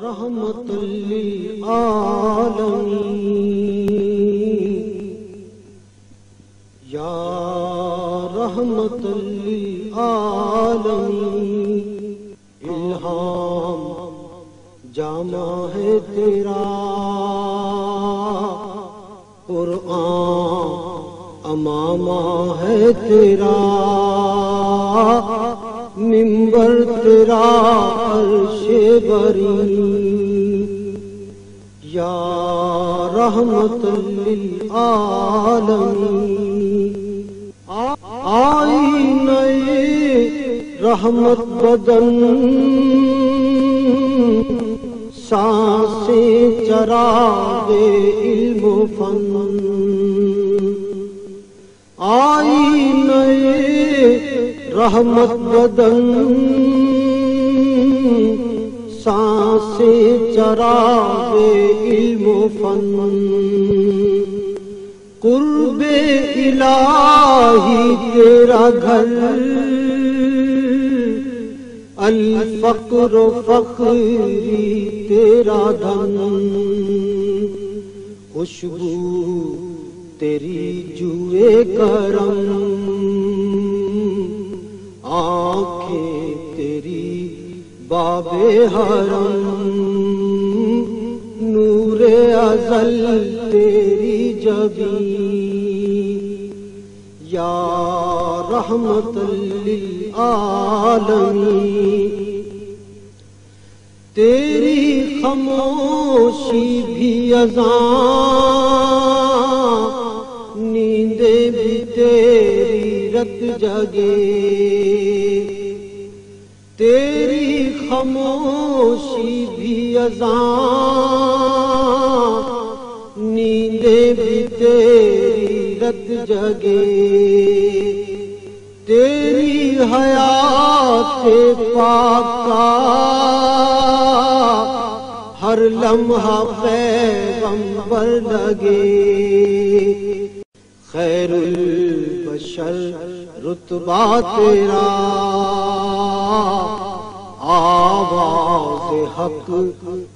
رحمت للعالمین یا رحمت للعالمین، الہام جامع ہے تیرا، قرآن امامہ ہے تیرا، منبر تیرا عرش بری، یا رحمت للعالمین، آئینہ رحمت بدن، سانسیں چراغ علم و فن، آئینہ رحمت بدن، سانسیں چراغ علم و فن، قرب الہی تیرا گھر، الفقر و فقری تیرا دھن، خوشبو تیری جوئے کرم، آنکھیں تیری باب حرم، نور ازل تیری جبین، یا رحمت للعالمین، تیری خاموشی بھی اذان، نیندیں بھی تیری رت جگے، تیری خاموشی بھی اذان، نیندیں بھی تیری رت جگے، تیری حیات پاک کا ہر لمحہ پیغمبر لگے، خیر البشر رتبہ تیرا، آواز حق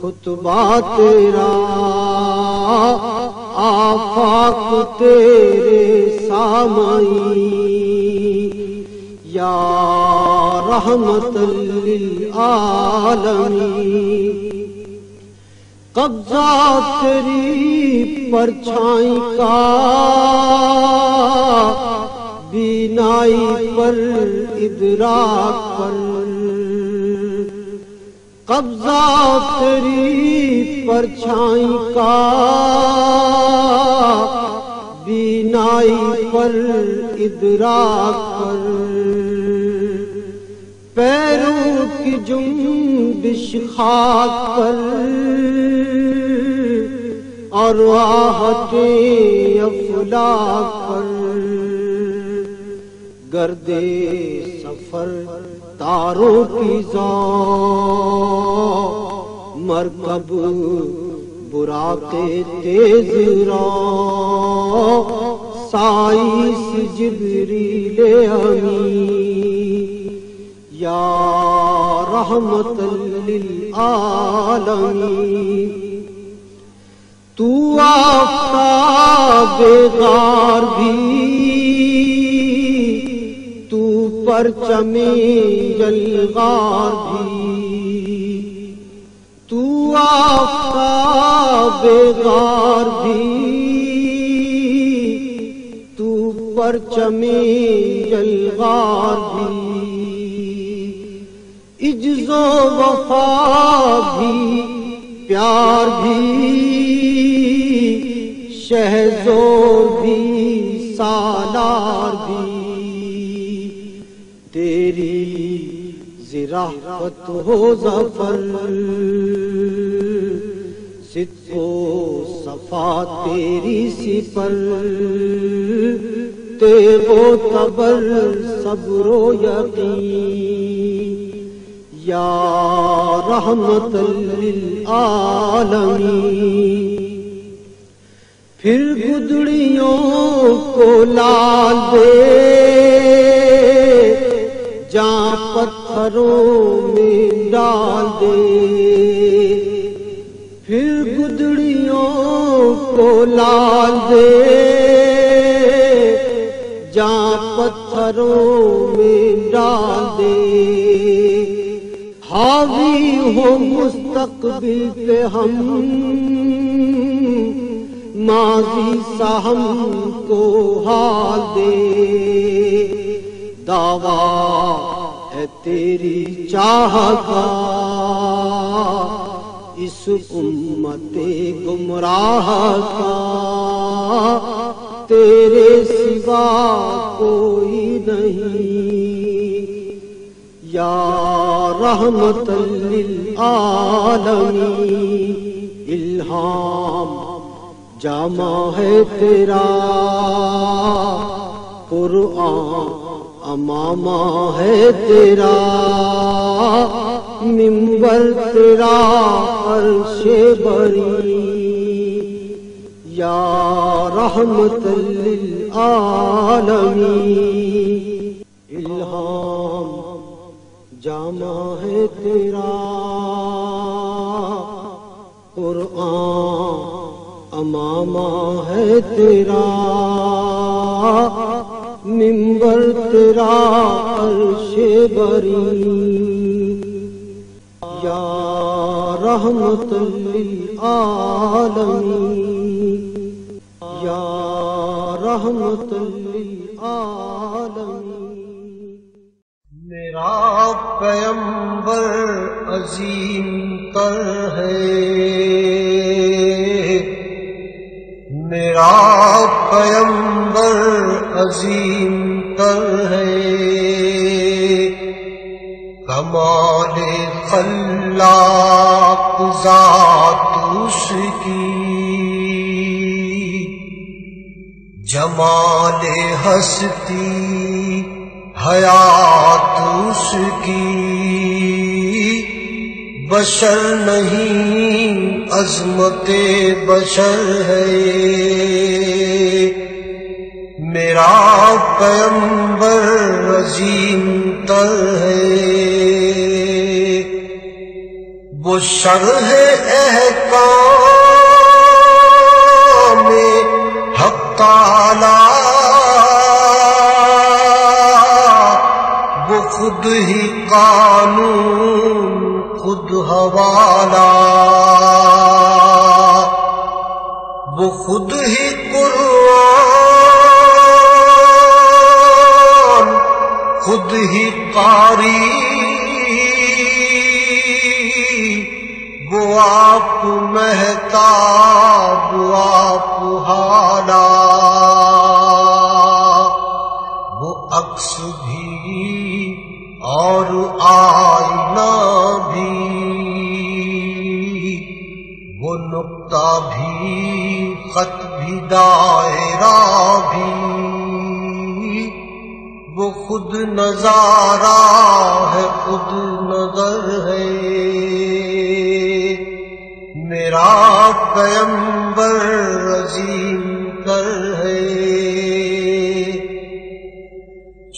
خطبہ تیرا، آفاق تیرے سامعین، یا رحمت للعالمین، قبضہ تیری پرچھائی کا، بینائی پر ادراک پر، قبضہ تیری پرچھائی کا، بینائی پر ادراک پر، پیروں کی جنبش خاک پر، اور آہٹیں افلاک پر، گردے سفر تاروں کی ذوق، مرکب براقِ تیز رو، سائس جبریل امین، یا رحمت للعالمین، تو آفتاب غار بھی، تو پرچم جلغار بھی، تو آفتاب غار بھی، تو پرچم جلغار بھی، عجز و وفا بھی، پیار بھی، شہزور بھی، سالار بھی، تیری ذرافت ہو ظفر، صدق و صفا تیری سپر، تیغ و تبر صبر و یقین، یا رحمت للعالمین، پھر گدڑیوں کو لال دے، جہاں پتھروں میں ڈال دے، کو لال دے جہاں پتھروں میں ڈال دے، حاوی ہو مستقبل پہ ہم ماضی سا ہم کو حال دے، دعویٰ ہے تیری چاہ کا اس امت گمراہ کا، تیرے سوا کوئی نہیں، یا رحمت للعالمین، الہام جامع ہے تیرا، قرآن امامہ ہے تیرا، منبر تیرا عرش بری، یا رحمت للعالمین، الہام جامع ہے تیرا، قرآن امامہ ہے تیرا، منبر تیرا عرش بری، یا رحمت للعالمین، یا رحمت للعالمین۔ میرا پیغمبر عظیم تر ہے، میرا پیغمبر عظیم تر ہے، کمال خلاق ذات اس کی، جمال ہستی حیات اس کی، بشر نہیں عظمت بشر ہے، میرا پیغمبر عظیم تر ہے، وہ شرح احکام حق تعالی، وہ خود ہی قانون خود حوالہ، وہ خود ہی قرآن خود ہی قاری، وہ آپ مہتاب آپ حالا، وہ عکس بھی اور آئینہ بھی، وہ نقطہ بھی خط بھی دائرہ بھی، وہ خود نظارہ ہے خود نظر ہے، میرا پیغمبر عظیم تر ہے،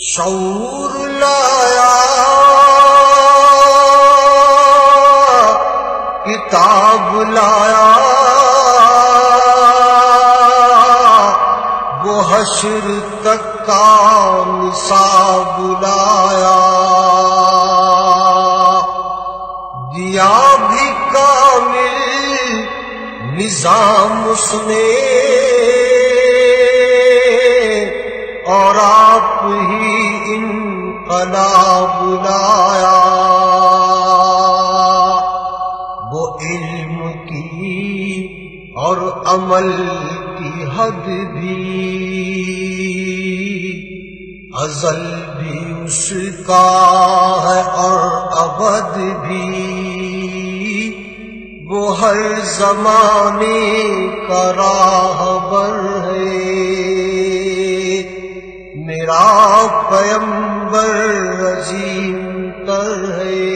شعور لایا کتاب لایا، وہ حشر تک کا نصاب لایا، دیا بھی کامل نظام اس نے، اور آپ ہی انقلاب لایا، وہ علم کی اور عمل کی حد بھی، ازل بھی اس کا ہے اور ابد بھی، وہ ہر زمانے کا راہبر ہے، میرا پیغمبر عظیم تر ہے،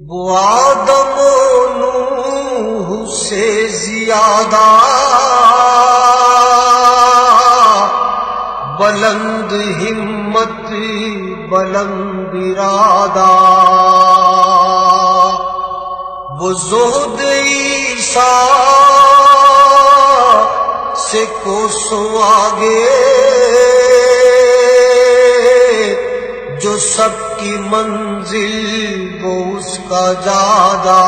وہ آدم و نوح سے زیادہ بلند ہمت بلند ارادہ، وہ زہد عیسیٰ سے کوسوں آگے، جو سب کی منزل وہ اس کا جادہ،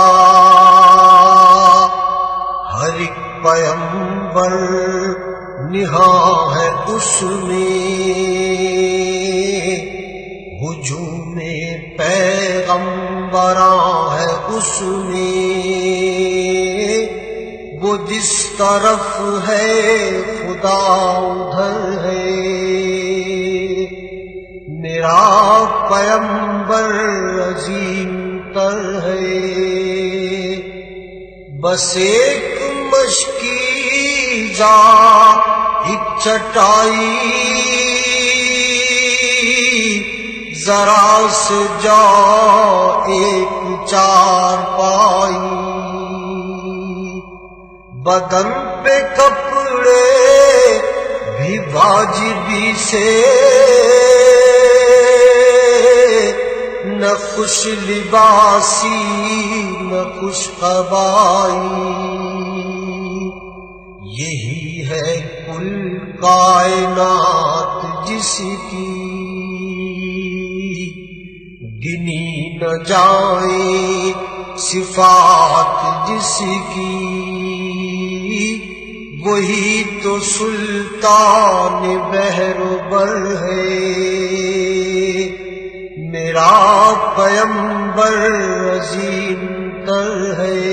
ہر ایک پیمبر نہاں ہے اس میں، ہجوم پیغمبراں ہے اس میں، وہ جس طرف ہے خدا ادھر ہے، میرا پیمبر عظیم تر ہے، بس ایک مشکی جا ایک چٹائی، ذرا سے جا ایک چار پائی، بدن پہ کپڑے بھی واجبی سے، نہ خوش لباسی نہ خوش قبائی، یہی ہے کل کائنات جس کی گنی نہ جائیں صفات جس کی، وہی تو سلطان بحر و بر ہے، میرا پیمبر عظیم تر ہے،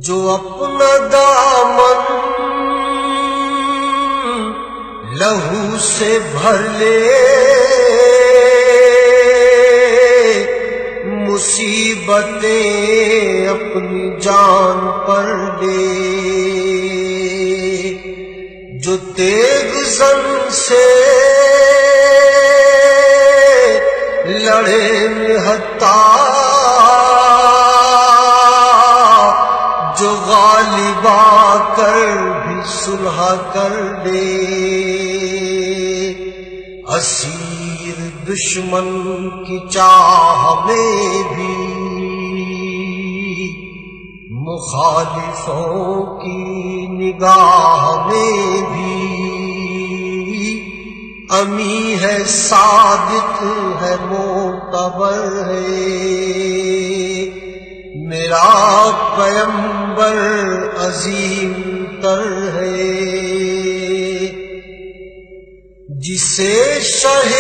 جو اپنا دامن لہو سے بھر لے، مصیبتیں اپنی جان پر لے، جو تیغ زن سے لڑے نہتا، جو غالب آ کر بھی صلح کر لے، اسیر دشمن کی چاہ میں بھی، مخالفوں کی نگاہ میں بھی، امی ہے صادق ہے معتبر ہے، میرا پیمبر عظیم تر ہے، جسے شہ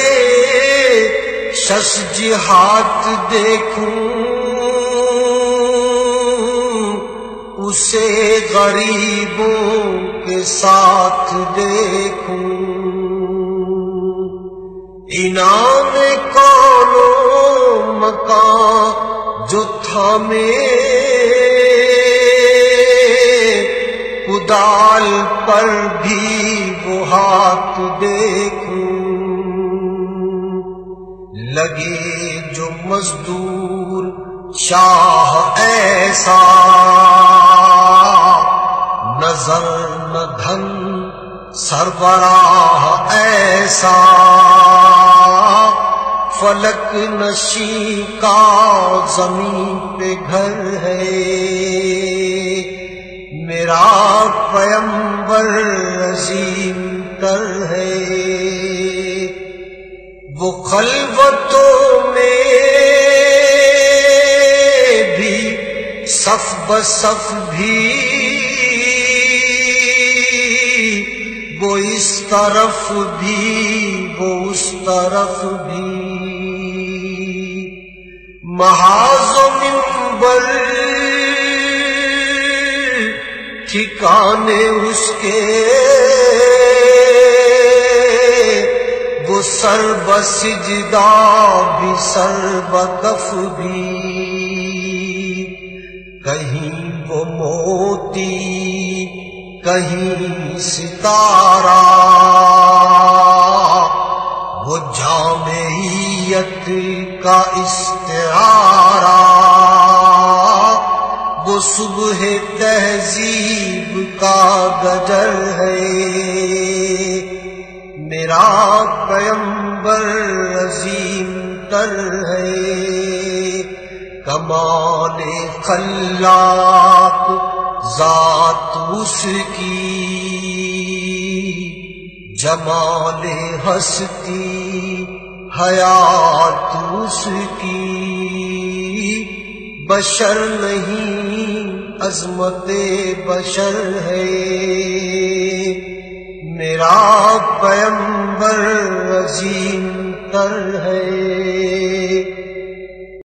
ششجہات دیکھوں، اسے غریبوں کے ساتھ دیکھوں، انعام کونو مکان جو تھامے، کدال پر بھی وہ ہاتھ دیکھوں، لگے جو مزدور شاہ ایسا، نظر نہ دھن سربراہ ایسا، فلک نشیں کا زمین پہ گھر ہے، میرا پیمبر عظیم تر ہے، وہ خلوتوں میں بھی صف بصف بھی، وہ اس طرف بھی وہ اس طرف بھی، محاذ و منبر ٹھکانے اس کے، وہ سر بسجدہ بھی سر بکف بھی، کہیں وہ موتی کہیں ستارہ، وہ جامعیت کا استعارہ، وہ صبح تہذیب کا گجر ہے، میرا پیمبر عظیم تر ہے، کمال خلاق ذات اس کی، جمال ہستی حیات اس کی، بشر نہیں عظمت بشر ہے، میرا پیغمبر عظیم تر ہے۔